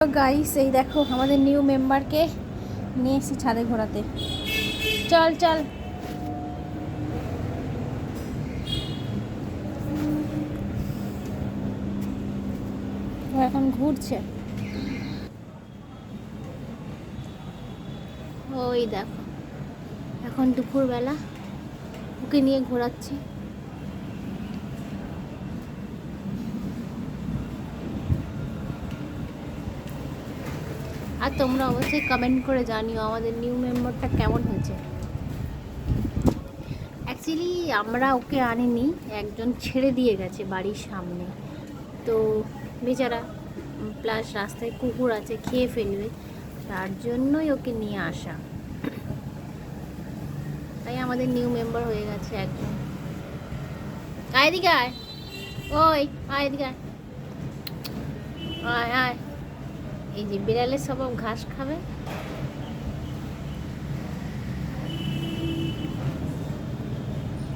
তো গাইস এই দেখো আমাদের নিউ মেম্বারকে নিয়ে এসেছি ছাদে ঘোরাতে। চল চল। ও এখন ঘুরছে। ওই দেখো এখন দুপুরবেলা ওকে নিয়ে ঘোরাচ্ছি। আর তোমরা অবশ্যই কমেন্ট করে জানিও আমাদের নিউ মেম্বারটা কেমন হয়েছে। অ্যাকচুয়ালি আমরা ওকে আনিনি, একজন ছেড়ে দিয়ে গেছে বাড়ির সামনে, তো বেচারা, প্লাস রাস্তায় কুকুর আছে খেয়ে ফেলবে, তার জন্যই ওকে নিয়ে আসা। তাই আমাদের নিউ মেম্বার হয়ে গেছে একজন। আয় এদিকে আয়, ওই আয় এদিকে আয়, আয় আয়। এই যে বিড়ালের স্বভাব ঘাস খাবে।